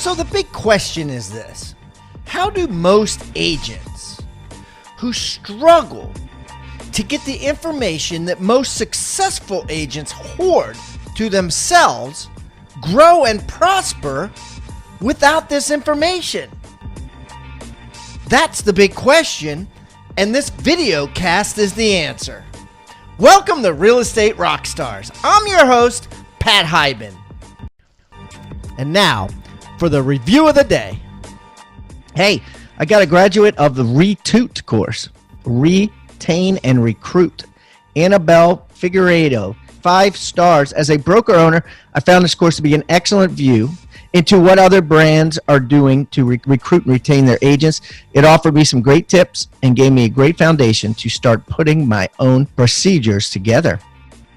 So the big question is this: how do most agents who struggle to get the information that most successful agents hoard to themselves grow and prosper without this information? That's the big question, and this video cast is the answer. Welcome to Real Estate Rockstars. I'm your host, Pat Hyben. And now, for the review of the day. Hey, I got a graduate of the Retoot course, Retain and Recruit, Annabelle Figueredo, 5 stars. As a broker owner, I found this course to be an excellent view into what other brands are doing to recruit and retain their agents. It offered me some great tips and gave me a great foundation to start putting my own procedures together.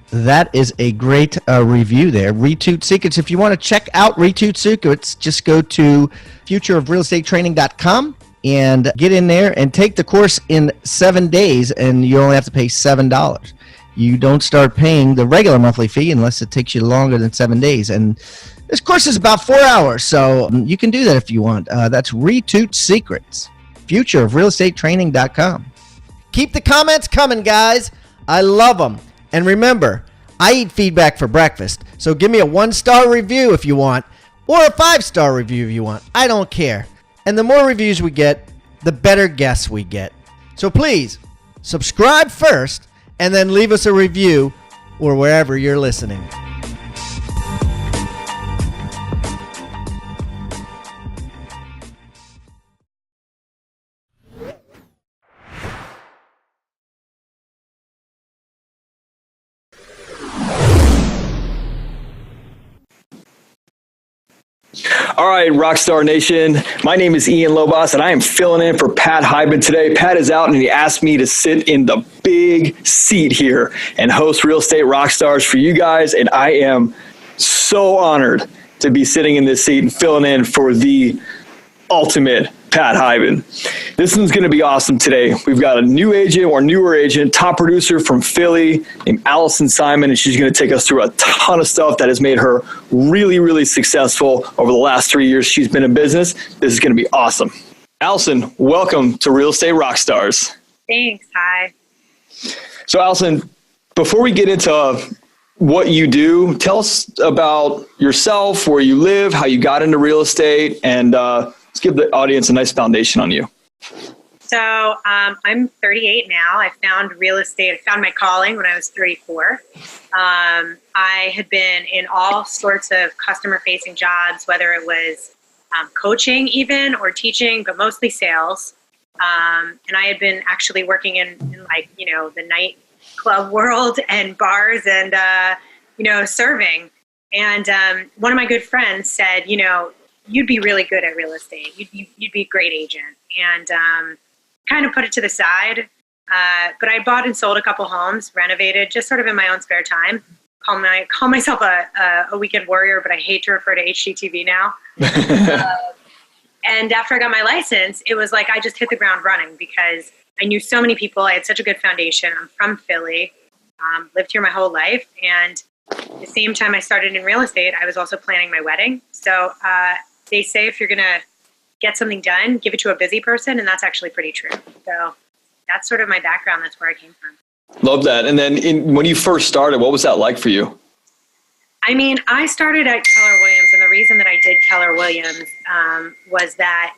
That is a great review there. Retoot Secrets. If you want to check out Retoot Secrets, just go to futureofrealestatetraining.com and get in there and take the course in 7 days, and you only have to pay $7. You don't start paying the regular monthly fee unless it takes you longer than 7 days. And this course is about 4 hours, so you can do that if you want. That's Retoot Secrets, futureofrealestatetraining.com. Keep the comments coming, guys. I love them. And remember, I eat feedback for breakfast, so give me a 1-star review if you want, or a 5-star review if you want. I don't care. And the more reviews we get, the better guests we get. So please, subscribe first, and then leave us a review or wherever you're listening. All right, Rockstar Nation. My name is Ian Lobos, and I am filling in for Pat Hyben today. Pat is out, and he asked me to sit in the big seat here and host Real Estate Rockstars for you guys, and I am so honored to be sitting in this seat and filling in for the ultimate Pat Hyben. This one's going to be awesome today. We've got a new agent or newer agent, top producer from Philly named Alison Simon, and she's going to take us through a ton of stuff that has made her really, really successful over the last 3 years she's been in business. This is going to be awesome. Alison, welcome to Real Estate Rockstars. Thanks. Hi. So Alison, before we get into what you do, tell us about yourself, where you live, how you got into real estate, and let's give the audience a nice foundation on you. So I'm 38 now. I found real estate. I found my calling when I was 34. I had been in all sorts of customer-facing jobs, whether it was coaching even or teaching, but mostly sales. And I had been actually working in like, the nightclub world and bars and, serving. And one of my good friends said, you'd be really good at real estate. You'd be a great agent. And kind of put it to the side. But I bought and sold a couple homes, renovated, just sort of in my own spare time. Call myself a weekend warrior, but I hate to refer to HGTV now. And after I got my license, it was like I just hit the ground running because I knew so many people. I had such a good foundation. I'm from Philly, lived here my whole life. And at the same time I started in real estate, I was also planning my wedding. So they say if you're going to get something done, give it to a busy person, and that's actually pretty true. So that's sort of my background. That's where I came from. Love that. And then when you first started, what was that like for you? I mean, I started at Keller Williams, and the reason that I did Keller Williams was that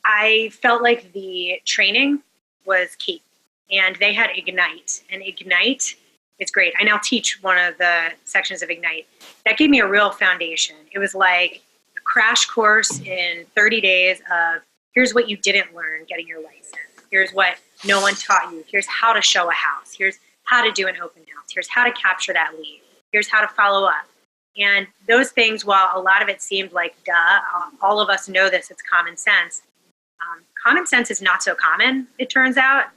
I felt like the training was key, and they had Ignite, and Ignite is great. I now teach one of the sections of Ignite. That gave me a real foundation. It was like a crash course in 30 days of here's what you didn't learn getting your license. Here's what no one taught you. Here's how to show a house. Here's how to do an open house. Here's how to capture that lead. Here's how to follow up. And those things, while a lot of it seemed like, duh, all of us know this, it's common sense. Common sense is not so common, it turns out.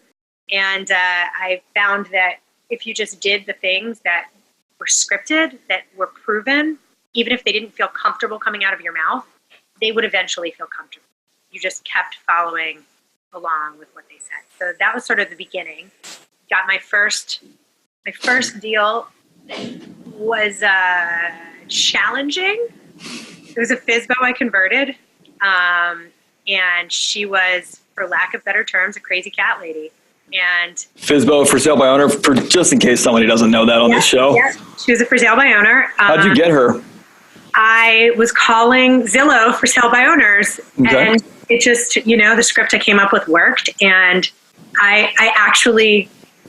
And I found that if you just did the things that were scripted, that were proven, even if they didn't feel comfortable coming out of your mouth, they would eventually feel comfortable. You just kept following along with what they said. So that was sort of the beginning. Got my first deal was challenging. It was a FISBO I converted. And she was, for lack of better terms, a crazy cat lady. And FISBO, for sale by owner, for just in case somebody doesn't know that on this show. Yeah, she was a for sale by owner. How'd you get her? I was calling Zillow for sale by owners, Okay. and it just, the script I came up with worked. And I actually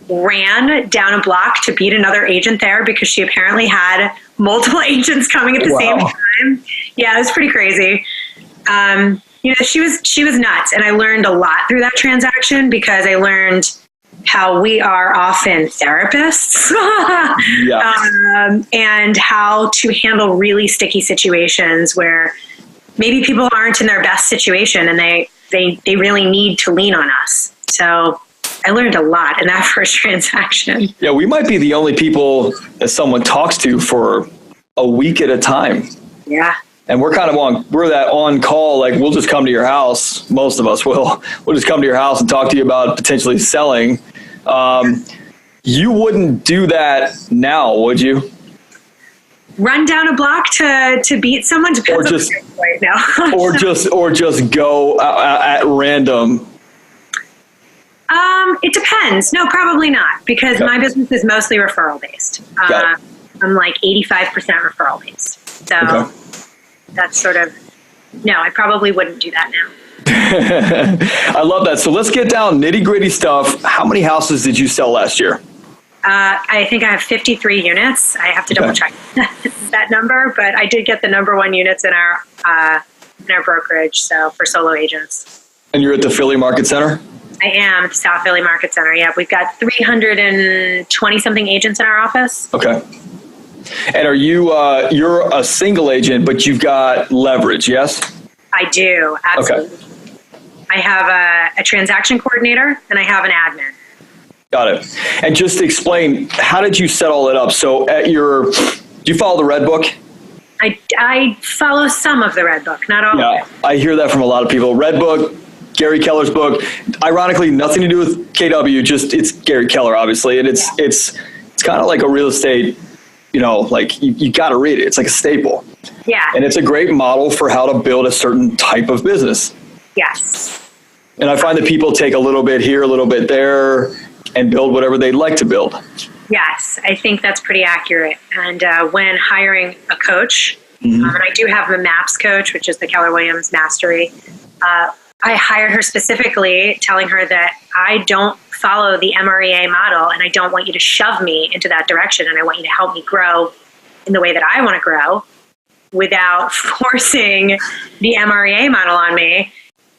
ran down a block to beat another agent there because she apparently had multiple agents coming at the same time. Yeah, it was pretty crazy. She was nuts, and I learned a lot through that transaction because I learned how we are often therapists and how to handle really sticky situations where maybe people aren't in their best situation and they really need to lean on us. So I learned a lot in that first transaction. Yeah, we might be the only people that someone talks to for a week at a time. Yeah. And we're kind of on call, like we'll just come to your house. Most of us will. We'll just come to your house and talk to you about potentially selling. You wouldn't do that now, would you? Run down a block to beat someone? Depends on right now. or just go at random. It depends. No, probably not, because my business is mostly referral based. I'm like 85% referral based. So that's sort of, no, I probably wouldn't do that now. I love that. So let's get down nitty gritty stuff. How many houses did you sell last year? I think I have 53 units. I have to double check that number, but I did get the number one units in our brokerage. So for solo agents. And you're at the Philly Market Center? I am at the South Philly Market Center. Yeah, we've got 320 something agents in our office. Okay. And are you, you're a single agent, but you've got leverage, yes? I do, absolutely. Okay. I have a transaction coordinator and I have an admin. Got it. And just explain, how did you set all that up? So do you follow the Red Book? I follow some of the Red Book, not all of it. I hear that from a lot of people. Red Book, Gary Keller's book, ironically, nothing to do with KW, just it's Gary Keller, obviously. And it's kind of like a real estate, like you got to read it. It's like a staple. Yeah. And it's a great model for how to build a certain type of business. Yes. And I find that people take a little bit here, a little bit there, and build whatever they'd like to build. Yes, I think that's pretty accurate. And when hiring a coach, and I do have a MAPS coach, which is the Keller Williams Mastery, I hired her specifically telling her that I don't follow the MREA model and I don't want you to shove me into that direction, and I want you to help me grow in the way that I want to grow without forcing the MREA model on me.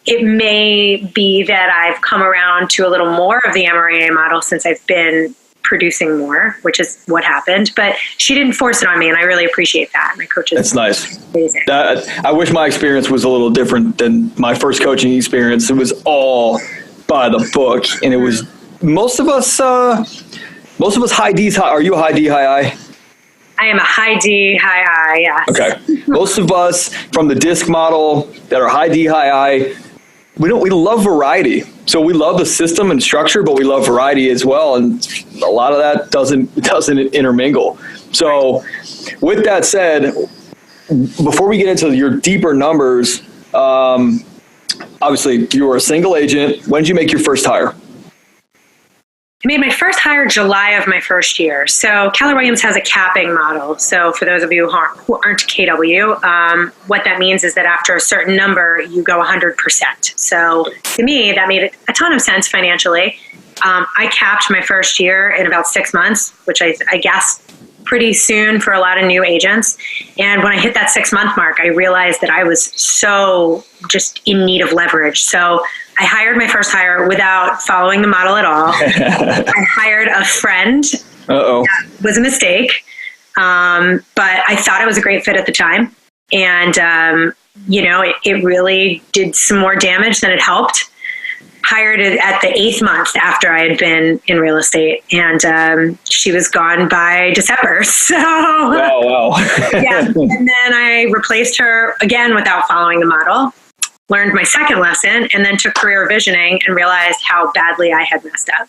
It may be that I've come around to a little more of the MREA model since I've been producing more, which is what happened, but she didn't force it on me, and I really appreciate that. My coach is That's nice. Amazing. I wish my experience was a little different than my first coaching experience. It was all by the book, and it was most of us high D's. Are you a high D, high I? I am a high D, high I, yes. Okay. Most of us from the DISC model that are high D, high I, we love variety. So we love the system and structure, but we love variety as well. And a lot of that doesn't intermingle. So with that said, before we get into your deeper numbers, obviously you were a single agent. When did you make your first hire? I made my first hire July of my first year. So Keller Williams has a capping model. So for those of you who aren't KW, what that means is that after a certain number, you go 100%. So to me, that made a ton of sense financially. I capped my first year in about 6 months, which I guess pretty soon for a lot of new agents. And when I hit that 6 month mark, I realized that I was so just in need of leverage. So I hired my first hire without following the model at all. I hired a friend. Uh-oh. That was a mistake. But I thought it was a great fit at the time. And, it really did some more damage than it helped. Hired it at the 8th month after I had been in real estate, and she was gone by December. So, wow. Yeah. And then I replaced her again without following the model. Learned my second lesson, and then took career visioning and realized how badly I had messed up.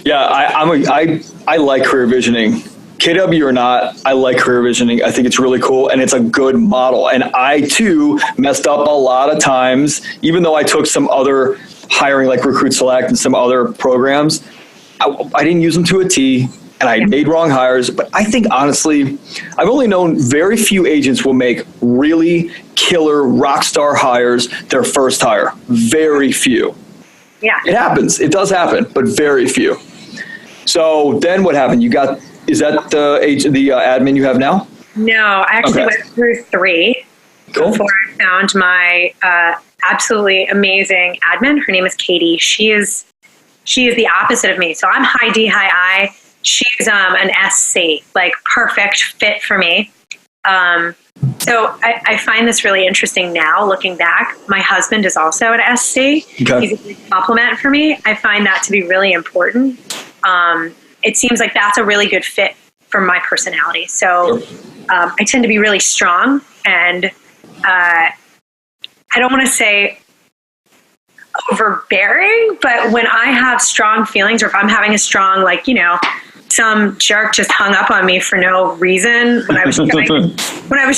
Yeah, I like career visioning. KW or not, I like career visioning. I think it's really cool and it's a good model. And I too messed up a lot of times, even though I took some other hiring like Recruit Select and some other programs. I didn't use them to a T and I made wrong hires. But I think honestly, I've only known very few agents will make really killer rock star hires their first hire. Very few. Yeah. It happens. It does happen, but very few. So then what happened? Is that the admin you have now? No, I actually went through 3 before I found my absolutely amazing admin. Her name is Katie. She is the opposite of me. So I'm high D, high I. She's an SC, like perfect fit for me. So I find this really interesting now, looking back. My husband is also an SC. Okay. He's a big compliment for me. I find that to be really important. It seems like that's a really good fit for my personality. So I tend to be really strong, and I don't want to say overbearing, but when I have strong feelings, or if I'm having a strong, like, some jerk just hung up on me for no reason when I was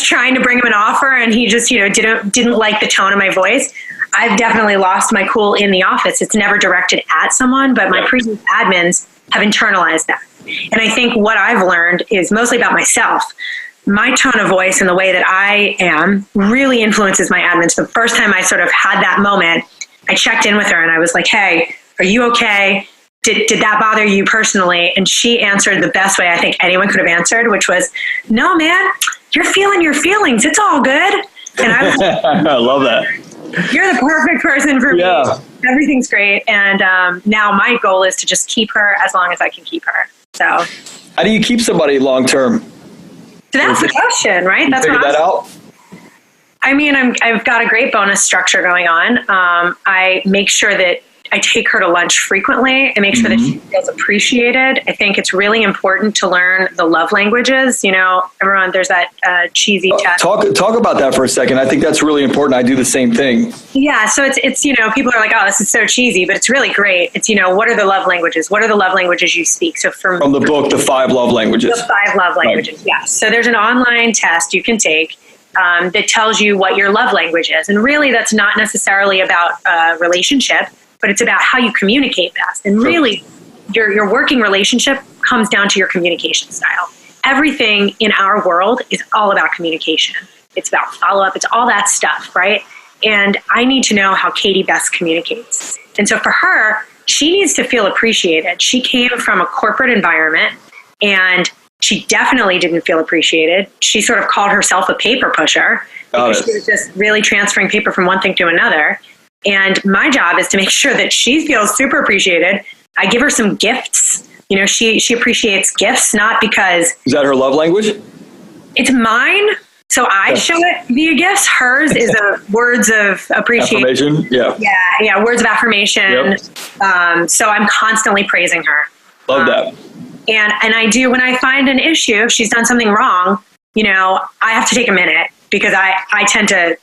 trying to bring him an offer, and he just didn't like the tone of my voice. I've definitely lost my cool in the office. It's never directed at someone, but my previous admins have internalized that. And I think what I've learned is mostly about myself. My tone of voice and the way that I am really influences my admins. The first time I sort of had that moment, I checked in with her and I was like, hey, are you okay? Did that bother you personally? And she answered the best way I think anyone could have answered, which was, no, man, you're feeling your feelings. It's all good. And I was I love that. You're the perfect person for me. Everything's great. And now my goal is to just keep her as long as I can keep her. So how do you keep somebody long term? So that's the question, right? That's figure that out. I mean, I've got a great bonus structure going on. I make sure that I take her to lunch frequently and make sure that she feels appreciated. I think it's really important to learn the love languages. Everyone, there's that cheesy test. Talk about that for a second. I think that's really important. I do the same thing. Yeah. So it's people are like, oh, this is so cheesy, but it's really great. It's, what are the love languages? What are the love languages you speak? So from the book, The 5 Love Languages. The 5 Love Languages. Right. Yes. So there's an online test you can take that tells you what your love language is. And really that's not necessarily about a relationship, but it's about how you communicate best. And really, your working relationship comes down to your communication style. Everything in our world is all about communication. It's about follow-up. It's all that stuff, right? And I need to know how Katie best communicates. And so for her, she needs to feel appreciated. She came from a corporate environment, and she definitely didn't feel appreciated. She sort of called herself a paper pusher because she was just really transferring paper from one thing to another. And my job is to make sure that she feels super appreciated. I give her some gifts. She appreciates gifts, not because... Is that her love language? It's mine. So I show it via gifts. Hers is words of appreciation. Affirmation? Yeah. Yeah, words of affirmation. Yep. So I'm constantly praising her. Love that. And I do, when I find an issue, if she's done something wrong, I have to take a minute because I tend to...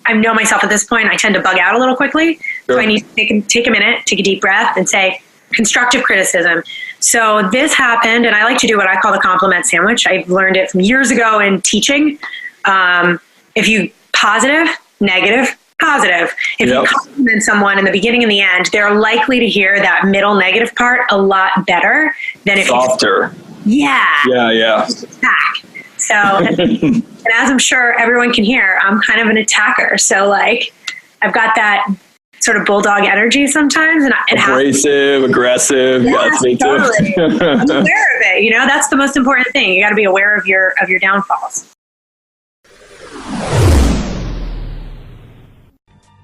I know myself at this point, I tend to bug out a little quickly. Sure. So I need to take a minute, take a deep breath and say, constructive criticism. So this happened, and I like to do what I call the compliment sandwich. I've learned it from years ago in teaching. If you positive, negative, positive. If you compliment someone in the beginning and the end, they're likely to hear that middle negative part a lot better than if softer. Yeah. Attack. So, and as I'm sure everyone can hear, I'm kind of an attacker. So I've got that sort of bulldog energy sometimes. And abrasive, aggressive. Yeah, me totally. Too. I'm aware of it. That's the most important thing. You got to be aware of your downfalls.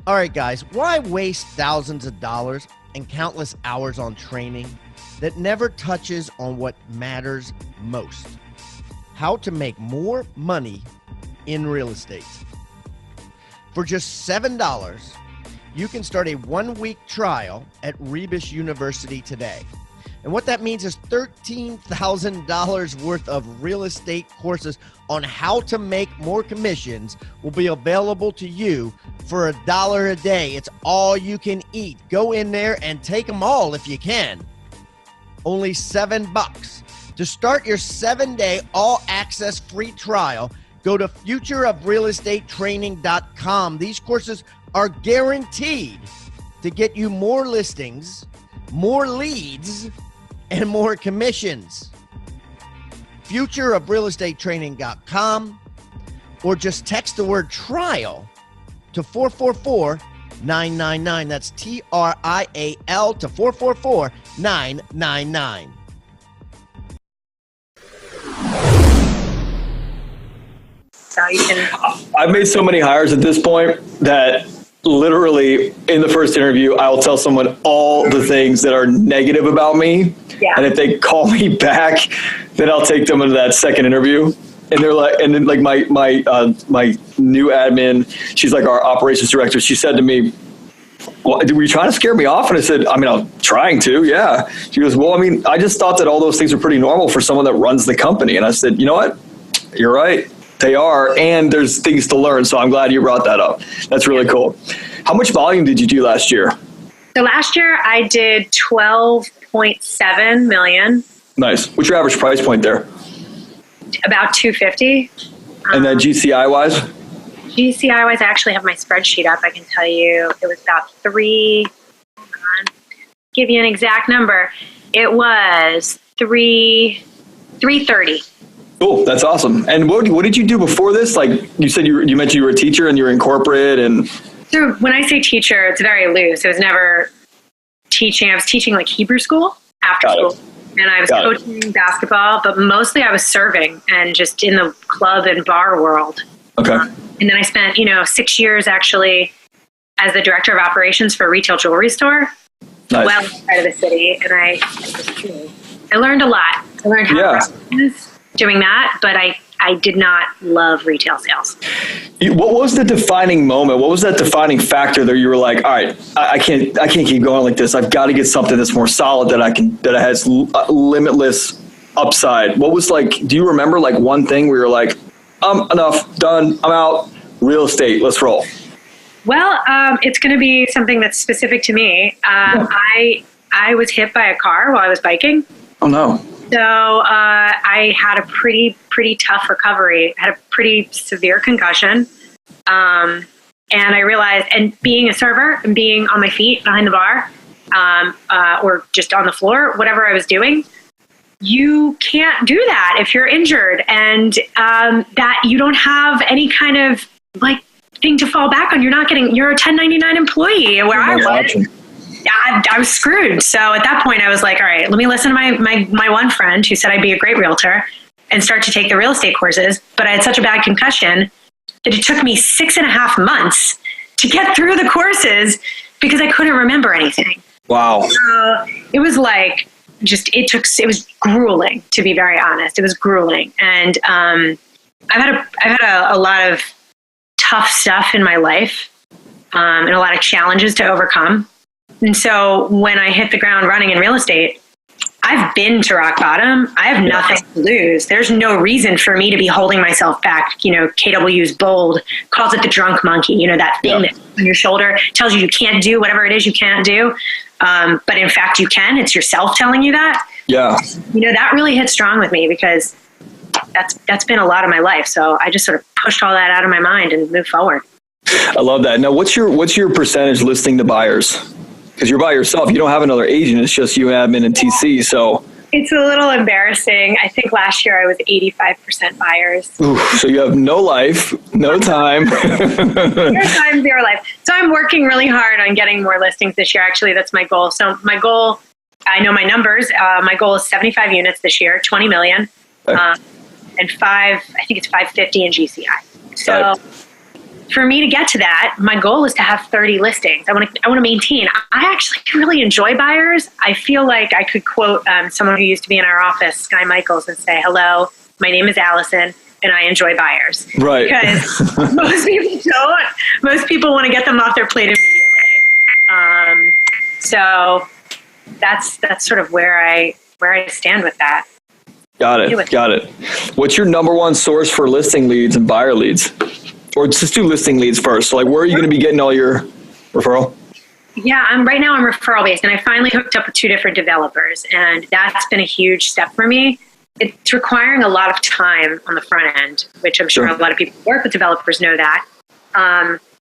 All right, guys, why waste thousands of dollars and countless hours on training that never touches on what matters most? How to make more money in real estate. For just $7, you can start a 1-week trial at Rebus University today. And what that means is $13,000 worth of real estate courses on how to make more commissions will be available to you for $1 a day. It's all you can eat. Go in there and take them all if you can. Only $7 to To start your 7-day all-access free trial, go to futureofrealestatetraining.com. These courses are guaranteed to get you more listings, more leads, and more commissions. Futureofrealestatetraining.com, or just text the word trial to 444-999. That's TRIAL to 444-999. So you can. I've made so many hires at this point that literally in the first interview, I'll tell someone all the things that are negative about me. Yeah. And if they call me back, then I'll take them into that second interview. And they're like, and then like my new admin, she's like our operations director. She said to me, well, were you trying to scare me off? And I said, I mean, I'm trying to, yeah. She goes, well, I mean, I just thought that all those things are pretty normal for someone that runs the company. And I said, you know what? You're right. They are. And there's things to learn. So I'm glad you brought that up. That's really cool. How much volume did you do last year? So last year I did 12.7 million. Nice. What's your average price point there? About 250. And then GCI wise? GCI wise, I actually have my spreadsheet up. I can tell you it was about give you an exact number. It was 330. Cool. That's awesome. And what did you do before this? Like you said, you mentioned you were a teacher and you were in corporate. And so when I say teacher, it's very loose. It was never teaching. I was teaching like Hebrew school after school. And I was coaching basketball, but mostly I was serving and just in the club and bar world. Okay. And then I spent, 6 years actually as the director of operations for a retail jewelry store. Nice. Well outside of the city. And I learned a lot. I learned how to run business doing that, but I did not love retail sales. What was the defining moment? What was that defining factor that you were like, all right, I can't keep going like this. I've got to get something that's more solid that has limitless upside. What was like, do you remember like one thing where you're like, enough, done, I'm out, real estate, let's roll? Well, it's going to be something that's specific to me. I was hit by a car while I was biking. Oh no. So I had a pretty tough recovery. I had a pretty severe concussion. And I realized, and being a server and being on my feet behind the bar or just on the floor, whatever I was doing, you can't do that if you're injured and that you don't have any kind of like thing to fall back on. You're a 1099 employee where I was. I was screwed. So at that point I was like, all right, let me listen to my one friend who said I'd be a great realtor and start to take the real estate courses. But I had such a bad concussion that it took me 6.5 months to get through the courses because I couldn't remember anything. Wow. It was like, it was grueling, to be very honest. It was grueling. And I've had a lot of tough stuff in my life and a lot of challenges to overcome. And so when I hit the ground running in real estate, I've been to rock bottom. I have nothing to lose. There's no reason for me to be holding myself back. KW's bold, calls it the drunk monkey, that thing that's on your shoulder, tells you can't do whatever it is you can't do. But in fact, you can. It's yourself telling you that. Yeah. That really hit strong with me because that's been a lot of my life. So I just sort of pushed all that out of my mind and moved forward. I love that. Now, what's your percentage listing to buyers? Because you're by yourself. You don't have another agent. It's just you, admin, and TC. So it's a little embarrassing. I think last year I was 85% buyers. Oof, so you have no life, no time. Zero life. So I'm working really hard on getting more listings this year. Actually, that's my goal. So my goal, I know my numbers. My goal is 75 units this year, 20 million, and it's 550 in GCI. So for me to get to that, my goal is to have 30 listings. I want to maintain. I actually really enjoy buyers. I feel like I could quote someone who used to be in our office, Sky Michaels, and say, "Hello, my name is Allison, and I enjoy buyers." Right. Because most people don't. Most people want to get them off their plate immediately. So that's sort of where I stand with that. Got it. What's your number one source for listing leads and buyer leads? Or just do listing leads first. So like, where are you going to be getting all your referral? Yeah, right now I'm referral based, and I finally hooked up with 2 different developers, and that's been a huge step for me. it's requiring a lot of time on the front end, which I'm sure a lot of people who work with developers know that.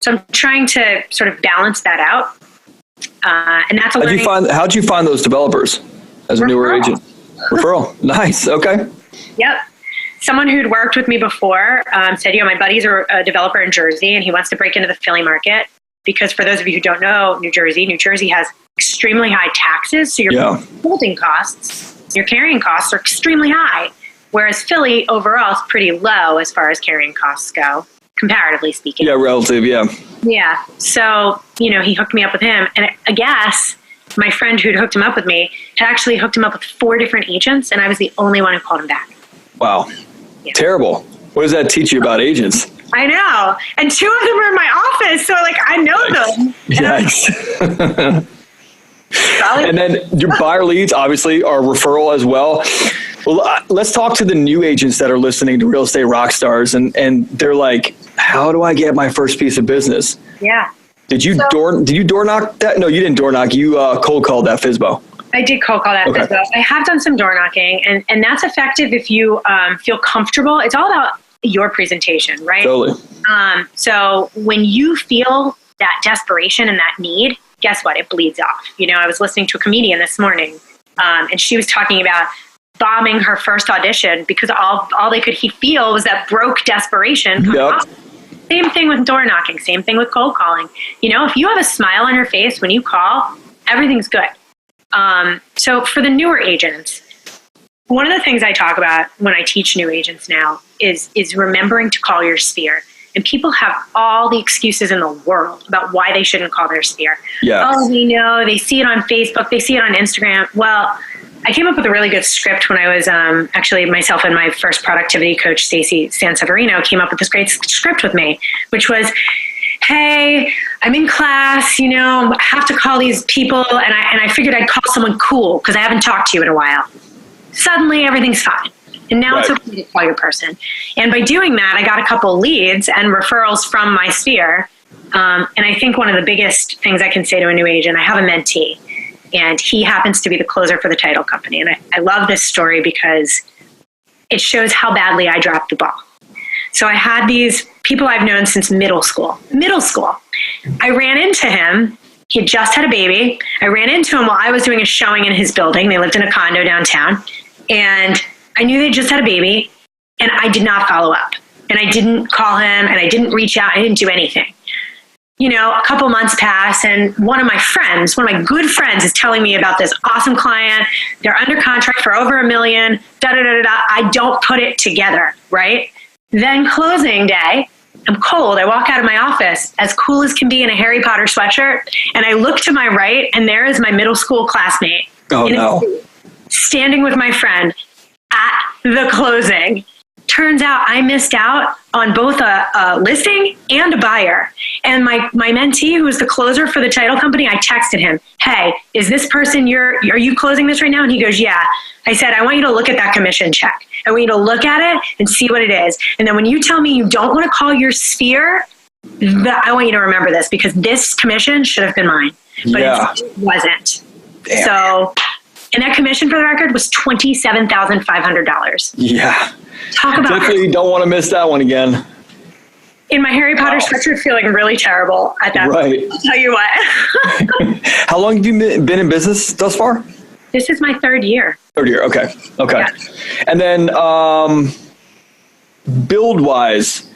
So I'm trying to sort of balance that out. And that's a how'd you find those developers as a newer agent? Referral. Nice. Okay. Yep. Someone who'd worked with me before said, my buddy's a developer in Jersey and he wants to break into the Philly market because for those of you who don't know New Jersey has extremely high taxes. So your holding costs, your carrying costs are extremely high. Whereas Philly overall is pretty low as far as carrying costs go, comparatively speaking. Yeah, relative, yeah. Yeah. So, he hooked me up with him. And I guess my friend who'd hooked him up with me had actually hooked him up with 4 different agents, and I was the only one who called him back. Wow. Yeah. Terrible. What does that teach you about agents? I know. And 2 of them are in my office, so I know them. Yikes. And then your buyer leads obviously are referral as well. Well, let's talk to the new agents that are listening to Real Estate Rockstars and they're like, how do I get my first piece of business? Yeah. Did you door knock that? No, you didn't door knock. You cold called that FSBO. I did cold call that FSBO. I have done some door knocking and that's effective if you feel comfortable. It's all about your presentation, right? Totally. So when you feel that desperation and that need, guess what? It bleeds off. I was listening to a comedian this morning, and she was talking about bombing her first audition because all they could feel was that broke desperation. Yep. Same thing with door knocking. Same thing with cold calling. If you have a smile on your face when you call, everything's good. So for the newer agents, one of the things I talk about when I teach new agents now is remembering to call your sphere. And people have all the excuses in the world about why they shouldn't call their sphere. Yeah. Oh, they see it on Facebook, they see it on Instagram. Well, I came up with a really good script when I was actually myself and my first productivity coach, Stacey Sanseverino, came up with this great script with me, which was, hey, I'm in class, I have to call these people, and I figured I'd call someone cool because I haven't talked to you in a while. Suddenly, everything's fine. And now it's okay to call your person. And by doing that, I got a couple leads and referrals from my sphere. And I think one of the biggest things I can say to a new agent, I have a mentee, and he happens to be the closer for the title company. And I love this story because it shows how badly I dropped the ball. So I had these people I've known since middle school. I ran into him. He had just had a baby. I ran into him while I was doing a showing in his building. They lived in a condo downtown. And I knew they just had a baby, and I did not follow up. And I didn't call him, and I didn't reach out. I didn't do anything. A couple months pass, and one of my good friends is telling me about this awesome client. They're under contract for over $1 million. I don't put it together, right? Then closing day, I'm cold. I walk out of my office as cool as can be in a Harry Potter sweatshirt, and I look to my right, and there is my middle school classmate. Oh, no. Standing with my friend at the closing. Turns out I missed out on both a listing and a buyer. And my mentee, who was the closer for the title company, I texted him, hey, is this person are you closing this right now? And he goes, yeah. I said, I want you to look at that commission check. I want you to look at it and see what it is. And then when you tell me you don't want to call your sphere, I want you to remember this because this commission should have been mine, but it wasn't. Damn. So, and that commission for the record was $27,500. Yeah. Talk about definitely don't want to miss that one again. In my Harry Potter sweatshirt, feeling really terrible at that point. I'll tell you what. How long have you been in business thus far? This is my 3rd year. 3rd year. Okay. Yeah. And then build wise,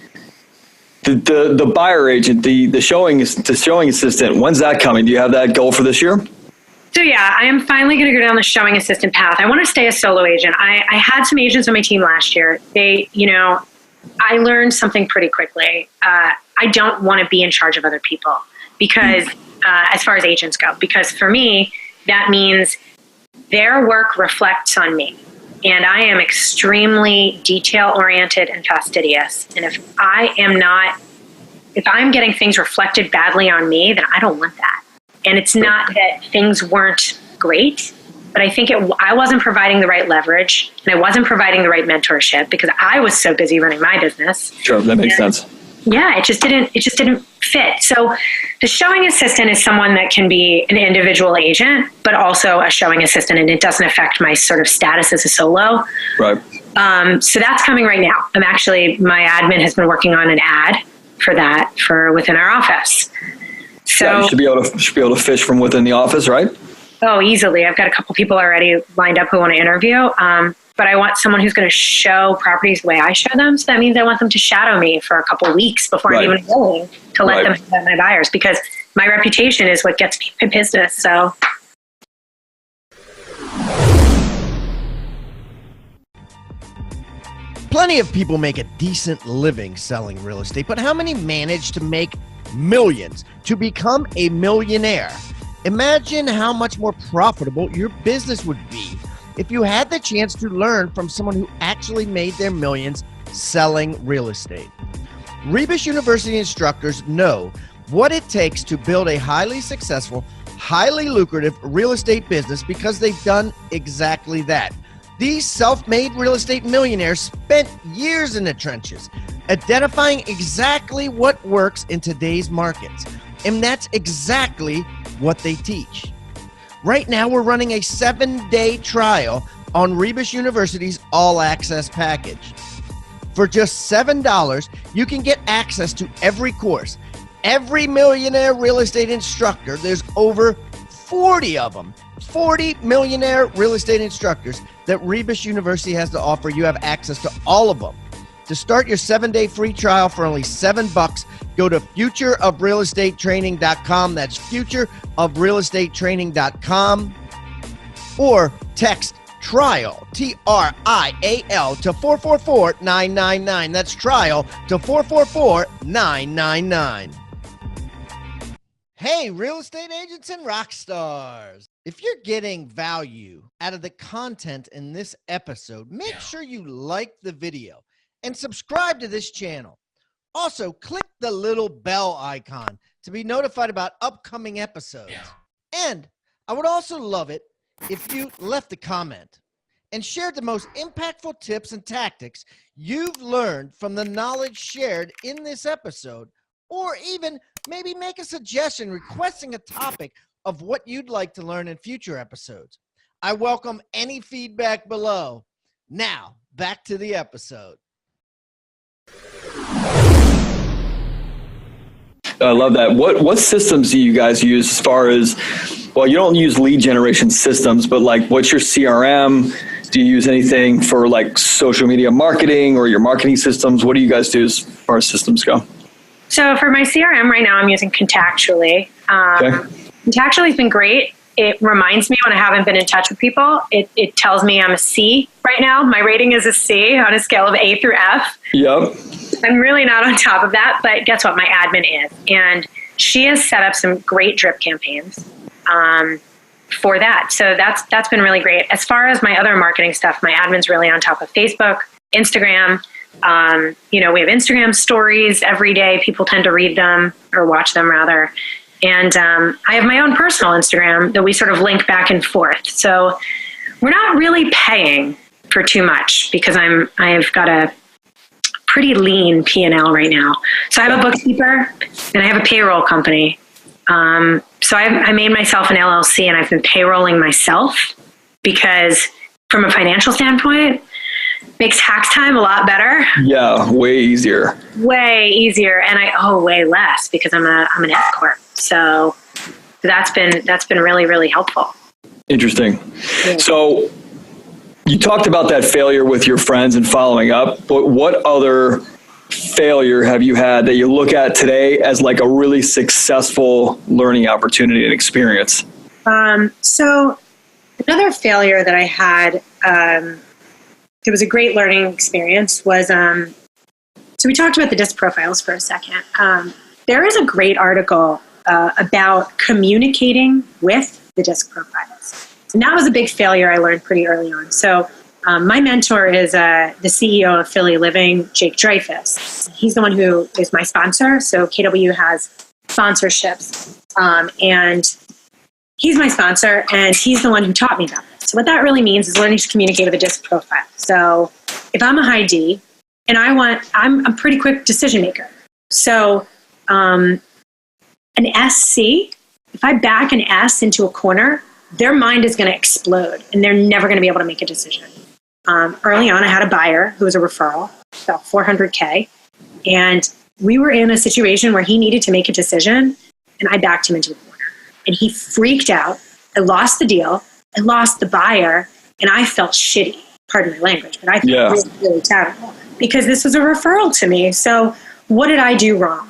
the buyer agent, the showing assistant, when's that coming? Do you have that goal for this year? So yeah, I am finally going to go down the showing assistant path. I want to stay a solo agent. I had some agents on my team last year. I learned something pretty quickly. I don't want to be in charge of other people because as far as agents go, because for me, that means their work reflects on me. And I am extremely detail-oriented and fastidious. And if I'm getting things reflected badly on me, then I don't want that. And it's not that things weren't great, but I think I wasn't providing the right leverage and I wasn't providing the right mentorship because I was so busy running my business. Sure, that makes sense. yeah, it just didn't fit. So the showing assistant is someone that can be an individual agent, but also a showing assistant, and it doesn't affect my sort of status as a solo. Right. So that's coming right now. My admin has been working on an ad for that for within our office. So yeah, you should be able to fish from within the office, right? Oh, easily. I've got a couple people already lined up who want to interview. But I want someone who's going to show properties the way I show them. So that means I want them to shadow me for a couple of weeks before I'm even willing to let them vet my buyers, because my reputation is what gets me business. So. Plenty of people make a decent living selling real estate, but how many manage to make millions, to become a millionaire? Imagine how much more profitable your business would be if you had the chance to learn from someone who actually made their millions selling real estate. Rebus University instructors know what it takes to build a highly successful, highly lucrative real estate business because they've done exactly that. These self-made real estate millionaires spent years in the trenches, identifying exactly what works in today's markets. And that's exactly what they teach. Right now, we're running a 7-day trial on Rebus University's All Access package. For just $7, you can get access to every course. Every millionaire real estate instructor, there's over 40 of them, 40 millionaire real estate instructors that Rebus University has to offer. You have access to all of them. To start your 7-day free trial for only $7, go to futureofrealestatetraining.com. That's futureofrealestatetraining.com, or text TRIAL, TRIAL, to 444-999. That's TRIAL to 444-999. Hey, real estate agents and rock stars. If you're getting value out of the content in this episode, make sure you like the video and subscribe to this channel. Also, click the little bell icon to be notified about upcoming episodes. And I would also love it if you left a comment and shared the most impactful tips and tactics you've learned from the knowledge shared in this episode, or even maybe make a suggestion requesting a topic of what you'd like to learn in future episodes. I welcome any feedback below. Now, back to the episode. I love that. What systems do you guys use as far as, well, you don't use lead generation systems, but like what's your CRM? Do you use anything for like social media marketing or your marketing systems? What do you guys do as far as systems go? So for my CRM right now, I'm using Contactually. Contactually has been great. It reminds me when I haven't been in touch with people. It tells me I'm a C right now. My rating is a C on a scale of A through F. Yep. I'm really not on top of that, but guess what? My admin is. And she has set up some great drip campaigns for that. So that's been really great. As far as my other marketing stuff, my admin's really on top of Facebook, Instagram. We have Instagram stories every day. People tend to read them or watch them rather. And I have my own personal Instagram that we sort of link back and forth. So we're not really paying for too much because I've got a pretty lean P&L right now. So I have a bookkeeper and I have a payroll company. So I made myself an LLC and I've been payrolling myself because from a financial standpoint, makes tax time a lot better. Yeah, way easier. Way easier, and I owe way less because I'm an S corp. So that's been really, really helpful. Interesting. Yeah. So you talked about that failure with your friends and following up, but what other failure have you had that you look at today as like a really successful learning opportunity and experience? So another failure that I had, it was a great learning experience, was, so we talked about the disc profiles for a second. There is a great article about communicating with the disc profiles. And that was a big failure I learned pretty early on. So my mentor is the CEO of Philly Living, Jake Dreyfus. He's the one who is my sponsor. So KW has sponsorships. And he's my sponsor, and he's the one who taught me about this. So what that really means is learning to communicate with a disc profile. So if I'm a high D and I'm a pretty quick decision maker, So an SC, if I back an S into a corner, their mind is going to explode and they're never going to be able to make a decision. Early on, I had a buyer who was a referral, about $400K. And we were in a situation where he needed to make a decision and I backed him into a corner. And he freaked out. I lost the deal. I lost the buyer and I felt shitty. Pardon my language, but I felt really, really terrible because this was a referral to me. So what did I do wrong?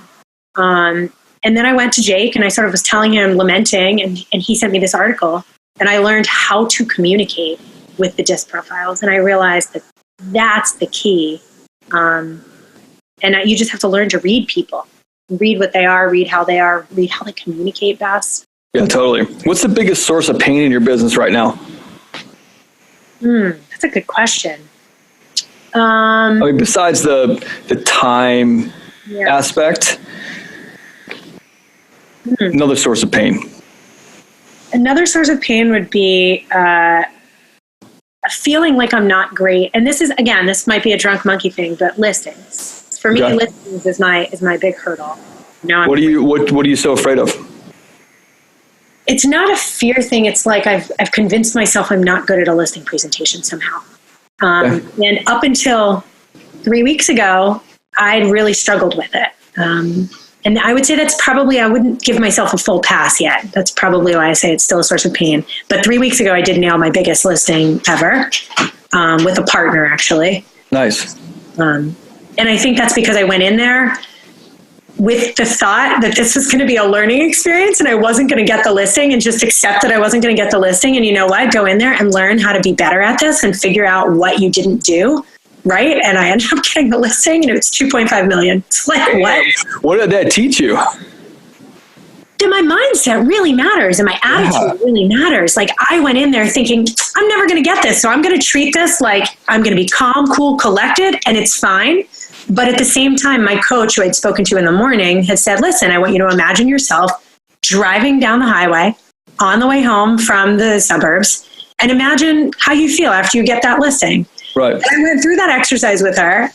And then I went to Jake and I sort of was telling him, lamenting, and he sent me this article and I learned how to communicate with the DISC profiles. And I realized that that's the key. And you just have to learn to read people, read what they are, read how they are, read how they communicate best. Yeah, totally. What's the biggest source of pain in your business right now? That's a good question. I mean, besides the time aspect, another source of pain. Another source of pain would be feeling like I'm not great. And this is, again, this might be a drunk monkey thing, but listings. For me, listings is my big hurdle. What are you so afraid of? It's not a fear thing. It's like I've convinced myself I'm not good at a listing presentation somehow. And up until 3 weeks ago, I'd really struggled with it. And I would say that's probably, I wouldn't give myself a full pass yet. That's probably why I say it's still a source of pain. But 3 weeks ago, I did nail my biggest listing ever with a partner, actually. Nice. And I think that's because I went in there with the thought that this was going to be a learning experience and I wasn't going to get the listing, and just accept that I wasn't going to get the listing. And you know what? Go in there and learn how to be better at this and figure out what you didn't do. Right. And I ended up getting the listing and it was 2.5 million. It's like, what? What did that teach you? That my mindset really matters and my attitude really matters. Like, I went in there thinking, I'm never going to get this. So I'm going to treat this like I'm going to be calm, cool, collected, and it's fine. But at the same time, my coach, who I'd spoken to in the morning, had said, listen, I want you to imagine yourself driving down the highway on the way home from the suburbs and imagine how you feel after you get that listing. Right. And I went through that exercise with her.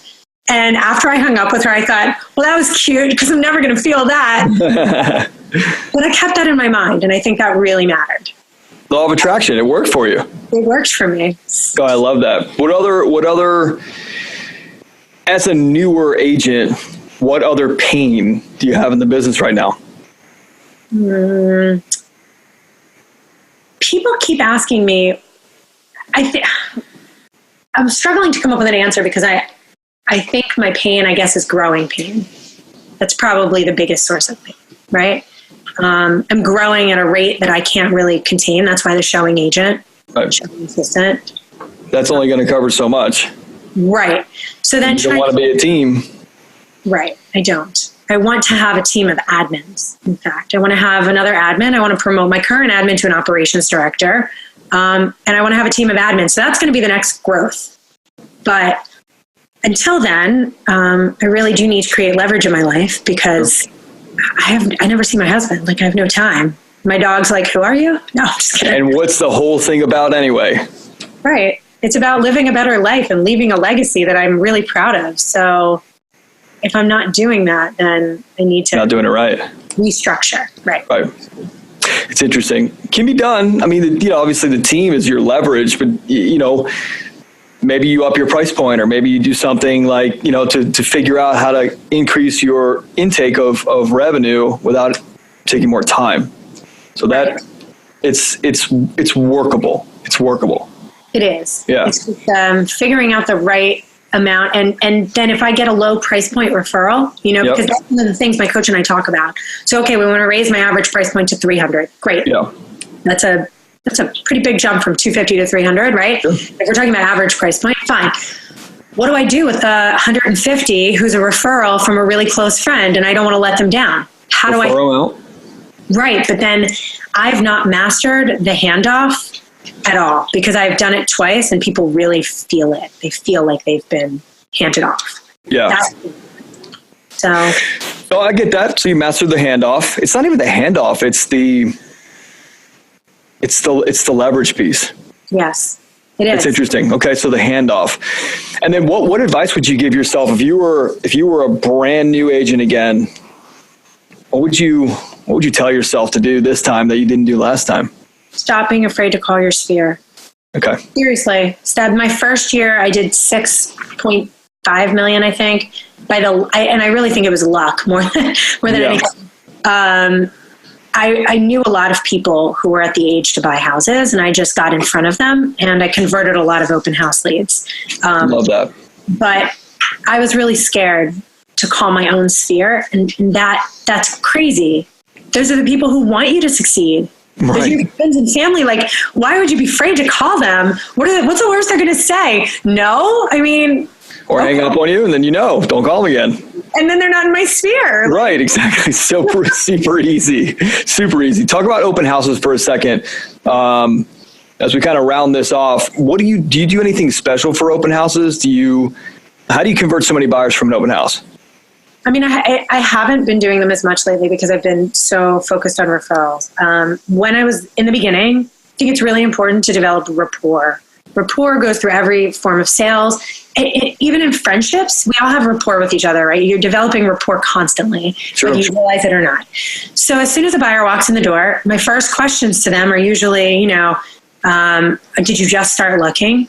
And after I hung up with her, I thought, well, that was cute because I'm never going to feel that. But I kept that in my mind. And I think that really mattered. Law of attraction. It worked for you. It worked for me. Oh, I love that. What other, as a newer agent, what other pain do you have in the business right now? People keep asking me, I'm struggling to come up with an answer because I think my pain, I guess, is growing pain. That's probably the biggest source of pain, right? I'm growing at a rate that I can't really contain. That's why the showing agent, showing assistant. That's only going to cover so much. Right. So then you don't want to be a team. Right. I don't. I want to have a team of admins. In fact, I want to have another admin. I want to promote my current admin to an operations director. And I want to have a team of admins. So that's going to be the next growth. But until then, I really do need to create leverage in my life because I never see my husband. Like, I have no time. My dog's like, who are you? No, I'm just kidding. And what's the whole thing about anyway? Right. It's about living a better life and leaving a legacy that I'm really proud of. So if I'm not doing that, then I need to not doing it right. Restructure. Right. It's interesting. It can be done. I mean, obviously the team is your leverage, but maybe you up your price point, or maybe you do something like, to figure out how to increase your intake of revenue without taking more time. So that it's workable. It's workable. It is. Yeah. It's just, figuring out the right amount. And then if I get a low price point referral, because that's one of the things my coach and I talk about. So, okay, we want to raise my average price point to 300. Great. Yeah. That's a pretty big jump from 250 to 300, right? Sure. If we're talking about average price point, fine. What do I do with the 150 who's a referral from a really close friend and I don't want to let them down? How do I out? Right. But then I've not mastered the handoff at all because I've done it twice and people really feel it. They feel like they've been handed off. Yeah. So I get that. So you mastered the handoff. It's not even the handoff. It's the leverage piece. Yes. It is. It's interesting. Okay, so the handoff. And then what advice would you give yourself if you were a brand new agent again? What would you tell yourself to do this time that you didn't do last time? Stop being afraid to call your sphere. Okay. Seriously. My first year I did 6.5 million, I think. And I really think it was luck more than anything. I knew a lot of people who were at the age to buy houses, and I just got in front of them, and I converted a lot of open house leads. Love that. But I was really scared to call my own sphere, and that's crazy. Those are the people who want you to succeed. Right. Those are your friends and family. Like, why would you be afraid to call them? What's the worst they're going to say? No? I mean... Or hang up on you, and then don't call them again. And then they're not in my sphere. Right, exactly. So super easy. Super easy. Talk about open houses for a second. As we kind of round this off, do you do anything special for open houses? How do you convert so many buyers from an open house? I mean, I haven't been doing them as much lately because I've been so focused on referrals. When I was in the beginning, I think it's really important to develop rapport. Rapport goes through every form of sales. Even in friendships, we all have rapport with each other, right? You're developing rapport constantly, sure, whether you realize it or not. So as soon as a buyer walks in the door, my first questions to them are usually, did you just start looking?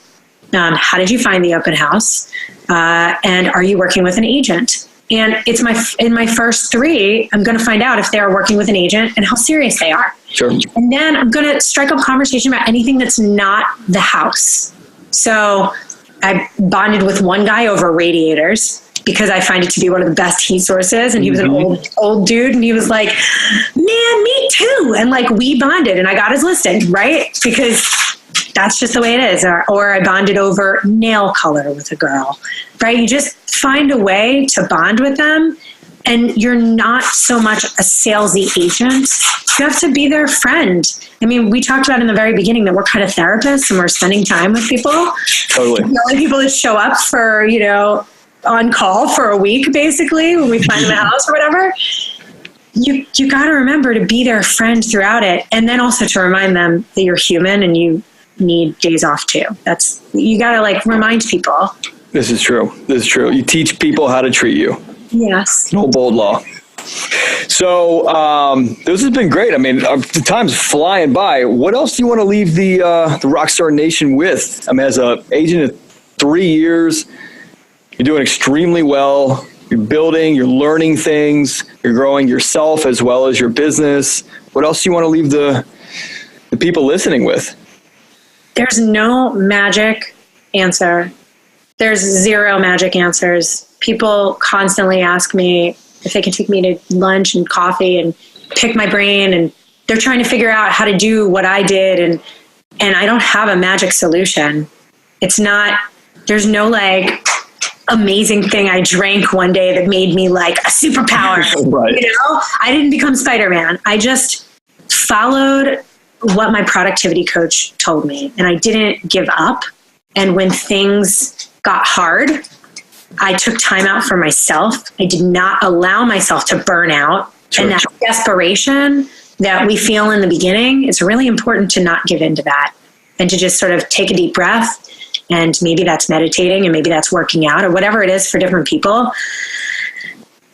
How did you find the open house? And are you working with an agent? And it's in my first three, I'm going to find out if they're working with an agent and how serious they are. Sure. And then I'm going to strike up conversation about anything that's not the house. So I bonded with one guy over radiators because I find it to be one of the best heat sources. And he was an old dude. And he was like, man, me too. And like, we bonded and I got his listing, right? Because that's just the way it is. Or I bonded over nail color with a girl, right? You just find a way to bond with them, and you're not so much a salesy agent. You have to be their friend. I mean, we talked about in the very beginning that we're kind of therapists and we're spending time with people. Totally. The only people that show up for, on call for a week, basically, when we find them a house or whatever. You got to remember to be their friend throughout it, and then also to remind them that you're human and you need days off too. You got to remind people. This is true. You teach people how to treat you. Yes. No bold law. So this has been great. I mean, the time's flying by. What else do you want to leave the Rockstar Nation with? I mean, as an agent of 3 years, you're doing extremely well. You're building, you're learning things, you're growing yourself as well as your business. What else do you want to leave the people listening with? There's no magic answer. There's zero magic answers. People constantly ask me if they can take me to lunch and coffee and pick my brain, and they're trying to figure out how to do what I did, and I don't have a magic solution. There's no amazing thing I drank one day that made me a superpower. Right. I didn't become Spider-Man. I just followed what my productivity coach told me, and I didn't give up. And when things got hard, I took time out for myself. I did not allow myself to burn out. Sure. And that desperation that we feel in the beginning, it's really important to not give in to that and to just sort of take a deep breath. And maybe that's meditating, and maybe that's working out, or whatever it is for different people.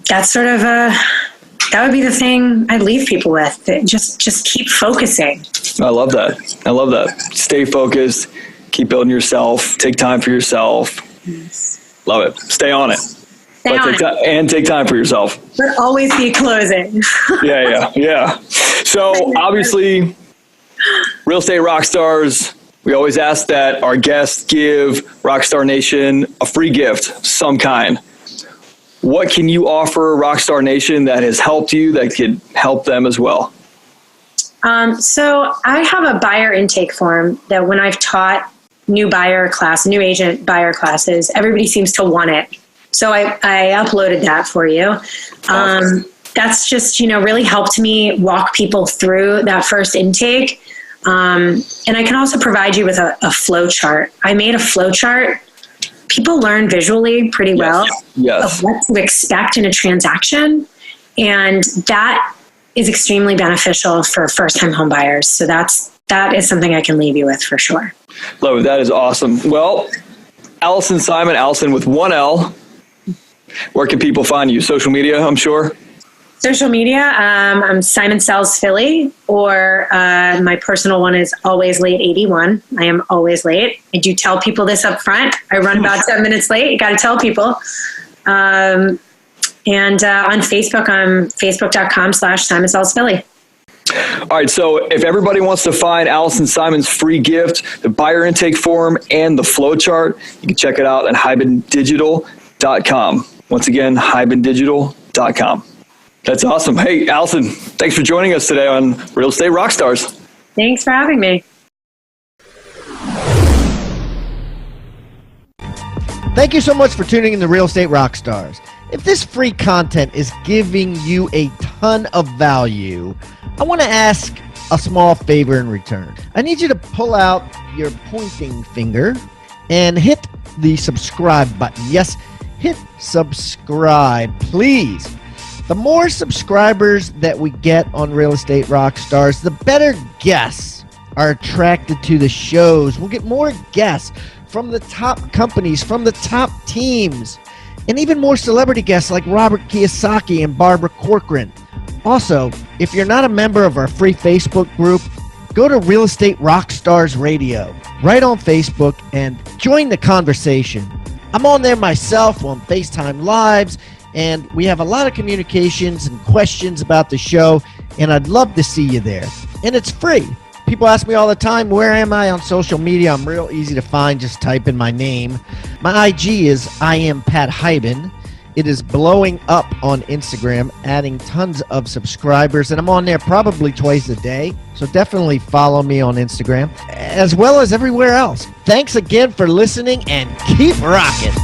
That's sort of that would be the thing I'd leave people with. Just keep focusing. I love that. Stay focused. Keep building yourself. Take time for yourself. Yes. Love it. Stay on it. Take time for yourself. But always be closing. Yeah. So obviously, Real Estate Rockstars, we always ask that our guests give Rockstar Nation a free gift of some kind. What can you offer Rockstar Nation that has helped you, that could help them as well? So I have a buyer intake form that when I've taught new agent buyer classes, everybody seems to want it. So I uploaded that for you. Awesome. That's just, really helped me walk people through that first intake. And I can also provide you with a flow chart. I made a flow chart. People learn visually pretty well of what to expect in a transaction. And that is extremely beneficial for first-time home buyers. So that is something I can leave you with for sure. Love it. That is awesome. Well, Alison Simon, Alison with 1L. Where can people find you? Social media, I'm sure. Social media, I'm Simon Sells Philly, or my personal one is Always Late 81. I am always late. I do tell people this up front. I run about 7 minutes late. You got to tell people. And on Facebook, I'm facebook.com/Simon Sells Philly. All right, so if everybody wants to find Alison Simon's free gift, the buyer intake form, and the flow chart, you can check it out at hybendigital.com. Once again, hybendigital.com. That's awesome. Hey, Alison, thanks for joining us today on Real Estate Rockstars. Thanks for having me. Thank you so much for tuning in to Real Estate Rockstars. If this free content is giving you a ton of value, I want to ask a small favor in return. I need you to pull out your pointing finger and hit the subscribe button. Yes, hit subscribe, please. The more subscribers that we get on Real Estate Rockstars, the better guests are attracted to the shows. We'll get more guests from the top companies, from the top teams, and even more celebrity guests like Robert Kiyosaki and Barbara Corcoran. Also, if you're not a member of our free Facebook group, go to Real Estate Rockstars Radio right on Facebook and join the conversation. I'm on there myself on FaceTime Lives, and we have a lot of communications and questions about the show, and I'd love to see you there. And it's free. People ask me all the time, where am I on social media? I'm real easy to find. Just type in my name. My IG is I am Pat Hyben. It is blowing up on Instagram, adding tons of subscribers, and I'm on there probably twice a day. So definitely follow me on Instagram, as well as everywhere else. Thanks again for listening, and keep rocking.